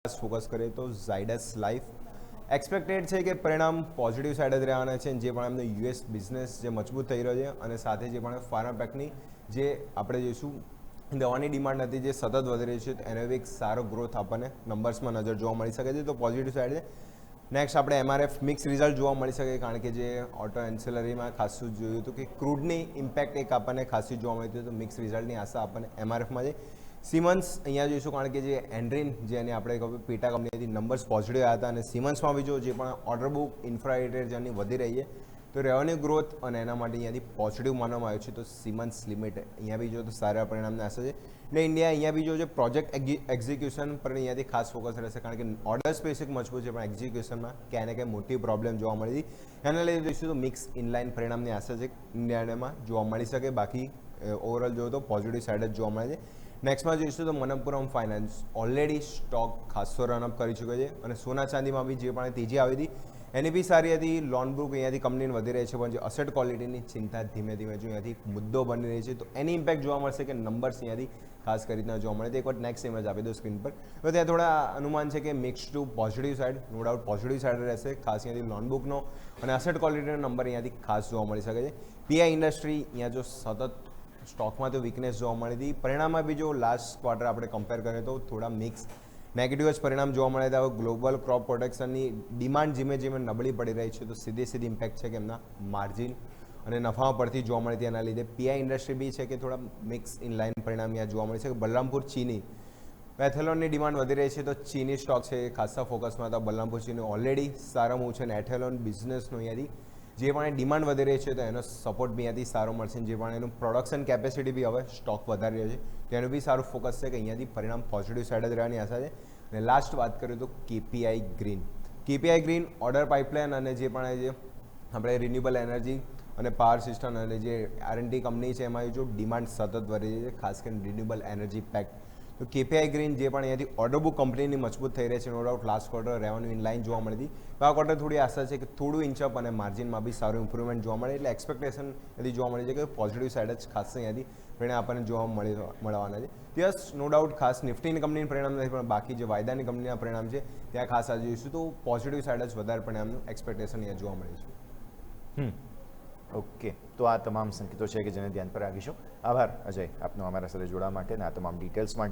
Focus કરીએ તો Zydus life expected છે કે પરિણામ પોઝિટિવ સાઈડ જ રહેવાના છે. જે પણ એમનો યુએસ બિઝનેસ જે મજબૂત થઈ રહ્યો છે અને સાથે જે પણ ફાર્માપેકની જે આપણે જોઈશું દવાની ડિમાન્ડ હતી જે સતત વધી રહી છે, એનો એક સારો ગ્રોથ આપણને નંબર્સમાં નજર જોવા મળી શકે છે, તો પોઝિટિવ સાઈડ છે. નેક્સ્ટ આપણે એમઆરએફ મિક્સ રિઝલ્ટ જોવા મળી શકે, કારણ કે જે ઓટો એન્સિલરીમાં ખાસું જોયું હતું કે ક્રૂડની ઇમ્પેક્ટ એક આપણને ખાસી જોવા મળી હતી, તો મિક્સ રિઝલ્ટની આશા આપણને એમઆરએફમાં છે. સિમન્સ અહીંયા જોઈશું, કારણ કે જે એન્ડ્રીન જે એની આપણે કહ્યું પેટા કંપનીથી નંબર્સ પોઝિટિવ આવ્યા હતા, અને સિમન્સમાં બી જો જે પણ ઓર્ડર બુક ઇન્ફ્રારેટેડ જેની વધી રહી છે, તો રેવન્યુ ગ્રોથ અને એના માટે અહીંયાથી પોઝિટિવ માનવામાં આવ્યું છે. તો સિમન્સ લિમિટેડ અહીંયા બી જો તો સારા પરિણામને આશા છે. ને ઇન્ડિયા અહીંયા બી જો પ્રોજેક્ટ એક્ઝિક્યુશન પર અહીંયાથી ખાસ ફોકસ રહેશે, કારણ કે ઓર્ડર સ્પેસિફિક મજબૂત છે, પણ એક્ઝિક્યુશનમાં ક્યાંય ને ક્યાંય મોટી પ્રોબ્લેમ જોવા મળી હતી. એના લીધે જોઈશું તો મિક્સ ઇનલાઇન પરિણામની આશા છે ઇન્ડિયામાં જોવા મળી શકે. બાકી ઓવરઓલ જોયું તો પોઝિટિવ સાઈડ જ જોવા મળે છે. નેક્સ્ટમાં જોઈશું તો મનપ્પુરમ ફાઇનાન્સ ઓલરેડી સ્ટોક ખાસો રનઅપ કરી ચૂક્યો છે, અને સોના ચાંદીમાં બી જે પણ તેજી આવી હતી એની બી સારી હતી. લોન બુક અહીંયાથી કંપનીને વધી રહી છે, પણ જે અસેટ ક્વોલિટીની ચિંતા ધીમે ધીમે જો અહીંયાથી મુદ્દો બની રહી છે, તો એની ઇમ્પેક્ટ જોવા મળશે કે નંબર્સ અહીંયાથી ખાસ કરી રીતના જોવા મળે. તો એક વાર નેક્સ્ટ ઇમેજ આપી દો સ્ક્રીન પર. તો ત્યાં થોડા અનુમાન છે કે mix to positive side, no doubt positive side રહેશે. ખાસ અહીંયાથી લોન બુકનો અને અસેટ ક્વોલિટીનો નંબર અહીંયાથી ખાસ જોવા મળી શકે છે. પીઆઈ ઇન્ડસ્ટ્રી અહીંયા જો સતત સ્ટોકમાં તો વીકનેસ જોવા મળી હતી. પરિણામમાં બી જો લાસ્ટ ક્વાર્ટર આપણે કમ્પેર કરીએ તો થોડા મિક્સ નેગેટિવ જ પરિણામ જોવા મળે છે. હવે ગ્લોબલ ક્રોપ પ્રોટેક્શનની ડિમાન્ડ ધીમે ધીમે નબળી પડી રહી છે, તો સીધી ઇમ્પેક્ટ છે કે એમના માર્જિન અને નફા પરથી જોવા મળી હતી. એના લીધે પીઆઈ ઇન્ડસ્ટ્રી બી છે કે થોડા મિક્સ ઇનલાઇન પરિણામ અહીંયા જોવા મળે છે. બલરામપુર ચીની એથેલોનની ડિમાન્ડ વધી રહી છે, તો ચીની સ્ટોક છે એ ખાસા ફોકસમાં હતા. બલરામપુર ચીની ઓલરેડી સારા મૂવ છે, અને એથેલોન બિઝનેસનો અહીંયાથી જે પણ ડિમાન્ડ વધી રહી છે, તો એનો સપોર્ટ બી અહીંયાથી સારો મળશે. જે પણ એનું પ્રોડક્શન કેપેસિટી બી હવે સ્ટોક વધારી રહ્યો છે, તો એનું બી સારું ફોકસ છે કે અહીંયાથી પરિણામ પોઝિટિવ સાઈડ જ રહેવાની આશા છે. અને લાસ્ટ વાત કરીએ તો કેપીઆઈ ગ્રીન ઓર્ડર પાઇપલાઇન અને જે પણ જે આપણે રિન્યુએબલ એનર્જી અને પાવર સિસ્ટમ અને જે આરએનડી કંપની છે, એમાં જો ડિમાન્ડ સતત વધી રહી છે, ખાસ કરીને રિન્યુએબલ એનર્જી પેક્ટ. તો કેપીઆઈ ગ્રીન જે પણ અહીંયાથી ઓર્ડર બુક કંપનીની મજબૂત થઈ રહી છે, no doubt last quarter revenue in line જોવા મળી હતી. તો આ ક્વાર્ટર થોડી આશા છે કે થોડું ઇન્ચઅપ અને માર્જિનમાં બી સારું ઇમ્પ્રુવમેન્ટ જોવા મળે, એટલે એક્સપેક્ટેશન એથી જોવા મળી છે કે પોઝિટિવ સાઇડ જ ખાસ અહીંયાથી પરિણામ આપણને જોવા મળવાના છે. યસ, નો ડાઉટ ખાસ નિફ્ટીની કંપનીનું પરિણામ નથી, પણ બાકી જે વાયદાની કંપનીના પરિણામ છે ત્યાં ખાસ આજે જોઈશું તો પોઝિટિવ સાઇડ જ વધારે પરિણામનું એક્સપેક્ટેશન અહીંયા જોવા મળે છે. ઓકે, તો આ તમામ સંકેતો છે કે જેને ધ્યાન પર રાખીશું. આભાર અજય આપનો અમારા સાથે જોડાવા માટે અને આ તમામ ડિટેલ્સ માટે.